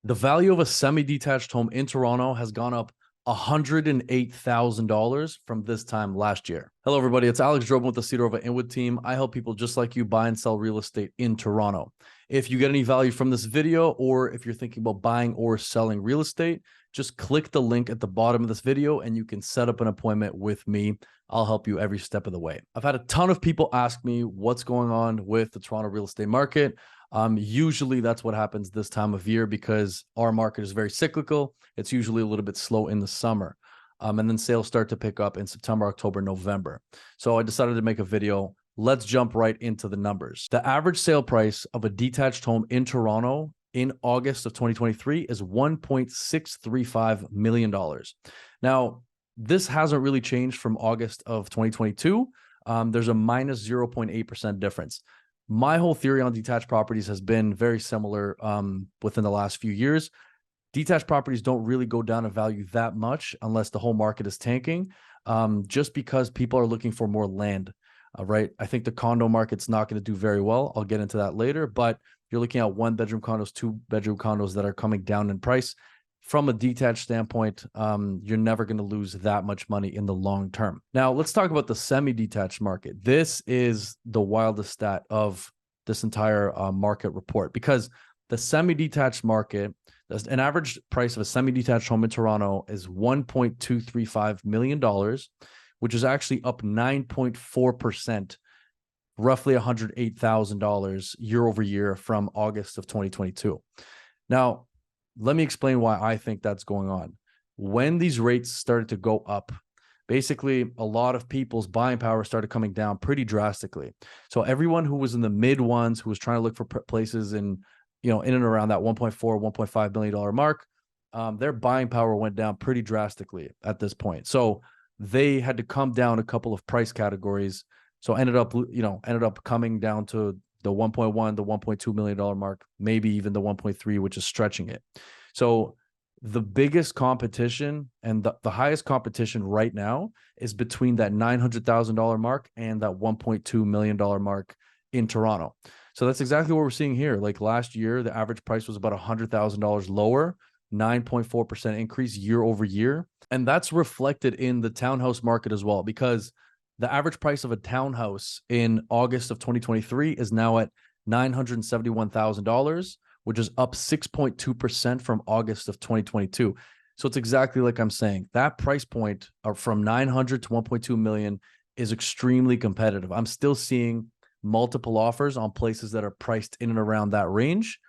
The value of a semi-detached home in Toronto has gone up $108,000 from this time last year. Hello, everybody. It's Alex Drobin with the Cedar Over Inwood team. I help people just like you buy and sell real estate in Toronto. If you get any value from this video, or if you're thinking about buying or selling real estate, just click the link at the bottom of this video and you can set up an appointment with me. I'll help you every step of the way. I've had a ton of people ask me what's going on with the Toronto real estate market. Usually that's what happens this time of year because our market is very cyclical. It's usually a little bit slow in the summer. And then sales start to pick up in September, October, November. So I decided to make a video. Let's jump right into the numbers. The average sale price of a detached home in Toronto in August of 2023 is $1.635 million. Now, this hasn't really changed from August of 2022. There's a minus 0.8% difference. My whole theory on detached properties has been very similar within the last few years. Detached properties don't really go down in value that much unless the whole market is tanking, just because people are looking for more land, right? I think the condo market's not going to do very well. I'll get into that later, but you're looking at one-bedroom condos, two-bedroom condos that are coming down in price. From a detached standpoint, you're never going to lose that much money in the long term. Now, let's talk about the semi-detached market. This is the wildest stat of this entire market report, because the semi-detached market, an average price of a semi-detached home in Toronto is $1.235 million, which is actually up 9.4%, roughly $108,000 year over year from August of 2022. Now, let me explain why I think that's going on. When these rates started to go up, basically a lot of people's buying power started coming down pretty drastically. So everyone who was in the mid ones, who was trying to look for places in and around that $1.4, $1.5 million mark, their buying power went down pretty drastically at this point. So they had to come down a couple of price categories. So ended up coming down to the 1.1, the $1.2 million mark, maybe even the 1.3, which is stretching it. So the biggest competition and the highest competition right now is between that $900,000 mark and that $1.2 million mark in Toronto. So that's exactly what we're seeing here. Like last year, the average price was about $100,000 lower, 9.4% increase year over year. And that's reflected in the townhouse market as well, because the average price of a townhouse in August of 2023 is now at $971,000, which is up 6.2% from August of 2022. So it's exactly like I'm saying. That price point from 900 to 1.2 million is extremely competitive. I'm still seeing multiple offers on places that are priced in and around that range.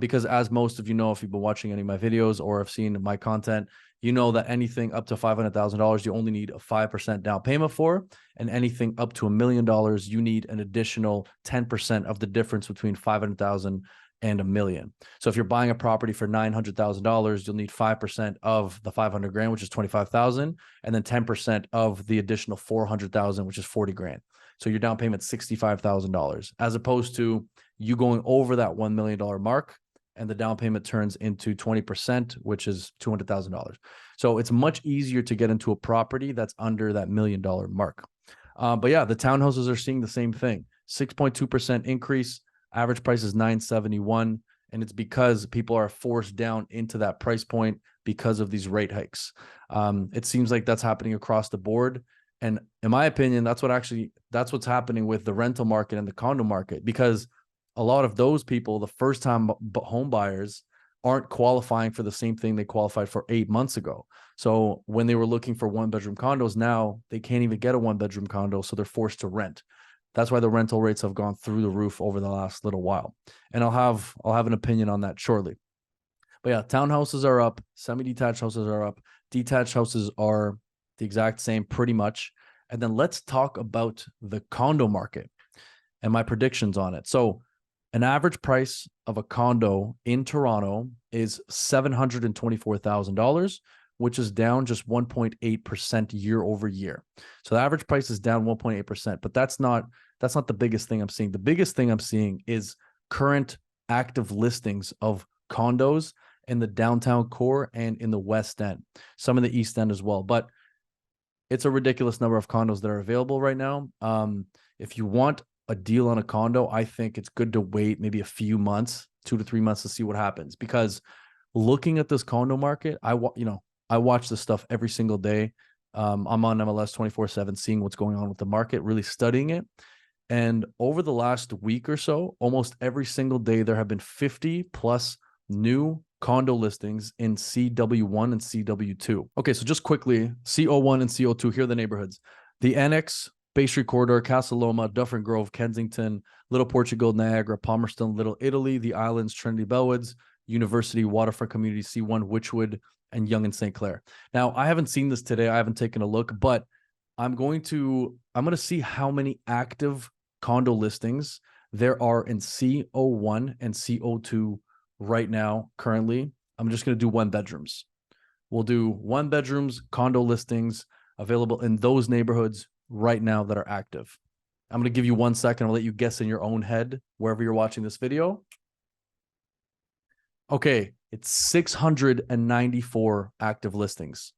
Because as most of you know, if you've been watching any of my videos or have seen my content, you know that anything up to $500,000, you only need a 5% down payment for, and anything up to $1 million, you need an additional 10% of the difference between $500,000 and $1 million. So if you're buying a property for $900,000, you'll need 5% of the 500 grand, which is 25,000, and then 10% of the additional 400,000, which is 40 grand. So your down payment $65,000, as opposed to you going over that $1 million mark and the down payment turns into 20%, which is $200,000. So it's much easier to get into a property that's under that $1 million mark. But yeah, the townhouses are seeing the same thing. 6.2% increase. Average price is $971. And it's because people are forced down into that price point because of these rate hikes. It seems like that's happening across the board. And in my opinion, that's what's happening with the rental market and the condo market, because a lot of those people, the first time home buyers, aren't qualifying for the same thing they qualified for 8 months ago. So when they were looking for one-bedroom condos, now they can't even get a one-bedroom condo, so they're forced to rent. That's why the rental rates have gone through the roof over the last little while. And I'll have an opinion on that shortly. But yeah, townhouses are up, semi-detached houses are up, detached houses are the exact same pretty much. And then let's talk about the condo market and my predictions on it. So an average price of a condo in Toronto is $724,000, which is down just 1.8% year over year. So the average price is down 1.8%, but that's not the biggest thing I'm seeing. The biggest thing I'm seeing is current active listings of condos in the downtown core and in the West End, some in the East End as well. But it's a ridiculous number of condos that are available right now. If you want a deal on a condo, I think it's good to wait maybe a few months, 2 to 3 months, to see what happens. Because looking at this condo market, I watch this stuff every single day. I'm on MLS 24/7, seeing what's going on with the market, really studying it. And over the last week or so, almost every single day, there have been 50 plus new condo listings in CW1 and CW2. Okay, so just quickly, CO1 and CO2, here are the neighborhoods. The Annex, Bay Street Corridor, Casa Loma, Dufferin Grove, Kensington, Little Portugal, Niagara, Palmerston, Little Italy, the Islands, Trinity Bellwoods, University, Waterfront Community, C1, Witchwood, and Yonge and St. Clair. Now, I haven't seen this today. I haven't taken a look, but I'm going to see how many active condo listings there are in CO1 and CO2 right now. Currently, I'm just going to do one bedrooms. We'll do one bedrooms condo listings available in those neighborhoods right now that are active. I'm going to give you 1 second. I'll let you guess in your own head wherever you're watching this video. Okay, it's 694 active listings.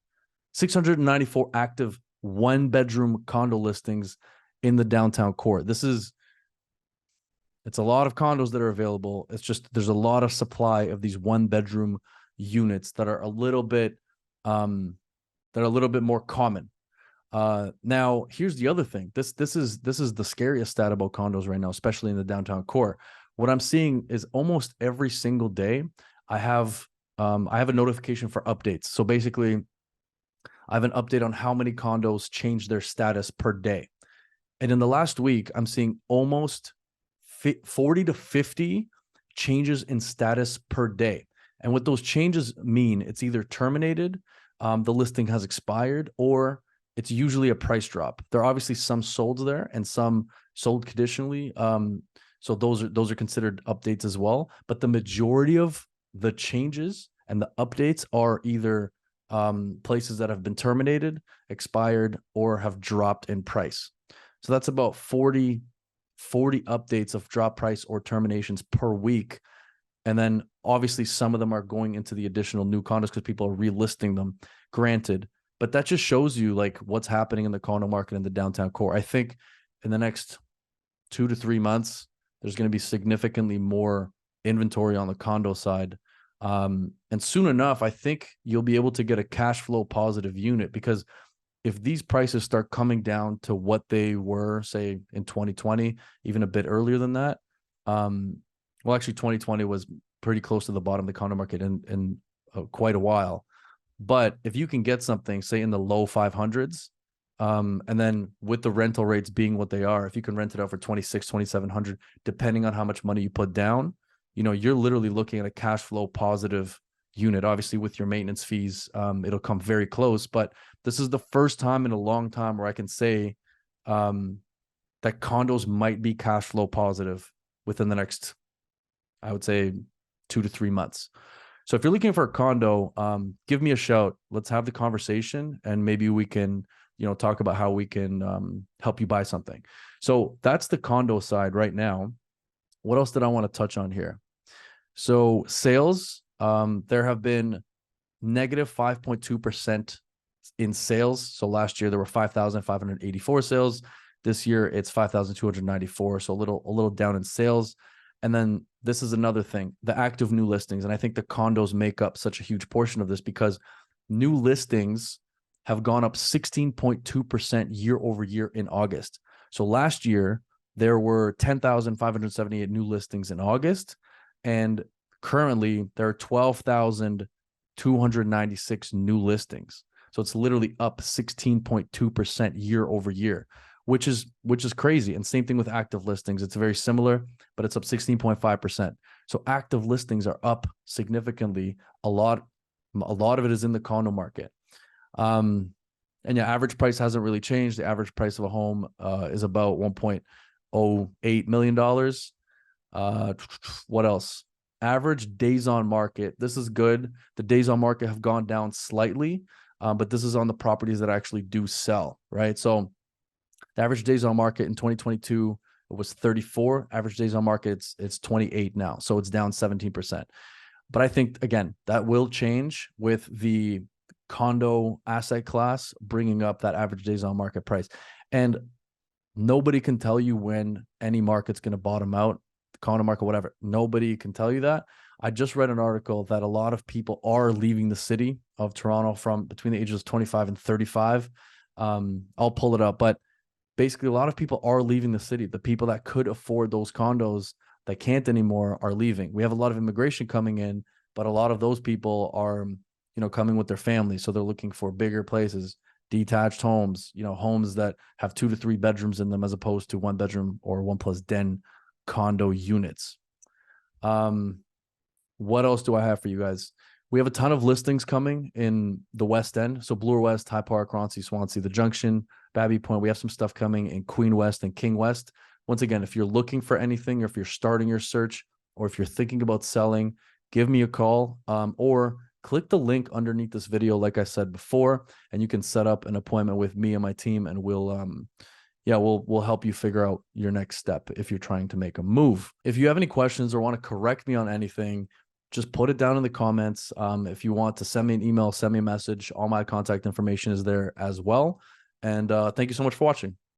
694 active one-bedroom condo listings in the downtown core. It's a lot of condos that are available. It's just there's a lot of supply of these one-bedroom units that are a little bit more common. Now, here's the other thing. This is the scariest stat about condos right now, especially in the downtown core. What I'm seeing is almost every single day, I have a notification for updates. So basically, I have an update on how many condos change their status per day. And in the last week, I'm seeing almost 40 to 50 changes in status per day. And what those changes mean, it's either terminated, the listing has expired, or it's usually a price drop. There are obviously some sold there and some sold conditionally. So those are considered updates as well. But the majority of the changes and the updates are either places that have been terminated, expired, or have dropped in price. So that's about 40 updates of drop price or terminations per week. And then obviously some of them are going into the additional new condos because people are relisting them, granted. But that just shows you like what's happening in the condo market in the downtown core. I think in the next 2 to 3 months, there's going to be significantly more inventory on the condo side. And soon enough, I think you'll be able to get a cash flow positive unit, because if these prices start coming down to what they were, say, in 2020, even a bit earlier than that, well, actually 2020 was pretty close to the bottom of the condo market in quite a while. But if you can get something, say, in the low 500s, and then with the rental rates being what they are, if you can rent it out for 2,700, depending on how much money you put down, you're literally looking at a cash flow positive unit. Obviously, with your maintenance fees, it'll come very close. But this is the first time in a long time where I can say that condos might be cash flow positive within the next, I would say, 2 to 3 months. So if you're looking for a condo, give me a shout. Let's have the conversation, and maybe we can, talk about how we can help you buy something. So that's the condo side right now. What else did I want to touch on here? So sales, there have been negative 5.2% in sales. So last year there were 5,584 sales. This year it's 5,294. So a little down in sales. And then this is another thing, the active new listings. And I think the condos make up such a huge portion of this, because new listings have gone up 16.2% year over year in August. So last year there were 10,578 new listings in August. And currently there are 12,296 new listings. So it's literally up 16.2% year over year, which is crazy. And same thing with active listings. It's very similar, but it's up 16.5%. So active listings are up significantly. A lot of it is in the condo market. And yeah, average price hasn't really changed. The average price of a home is about $1.08 million. What else? Average days on market. This is good. The days on market have gone down slightly, but this is on the properties that actually do sell, right? So the average days on market in 2022, it was 34. Average days on market, it's 28 now. So it's down 17%. But I think, again, that will change with the condo asset class bringing up that average days on market price. And nobody can tell you when any market's going to bottom out, the condo market, whatever. Nobody can tell you that. I just read an article that a lot of people are leaving the city of Toronto from between the ages of 25 and 35. I'll pull it up, but basically a lot of people are leaving the city. The people that could afford those condos that can't anymore are leaving. We have a lot of immigration coming in, but a lot of those people are, coming with their families. So they're looking for bigger places, detached homes, homes that have 2 to 3 bedrooms in them as opposed to 1 bedroom or 1+ den condo units. What else do I have for you guys? We have a ton of listings coming in the West End. So Bloor West, High Park, Roncy, Swansea, the Junction, Babby Point. We have some stuff coming in Queen West and King West. Once again, if you're looking for anything, or if you're starting your search, or if you're thinking about selling, give me a call, or click the link underneath this video, like I said before, and you can set up an appointment with me and my team, and we'll help you figure out your next step if you're trying to make a move. If you have any questions or want to correct me on anything, just put it down in the comments. If you want to send me an email, send me a message, all my contact information is there as well. And thank you so much for watching.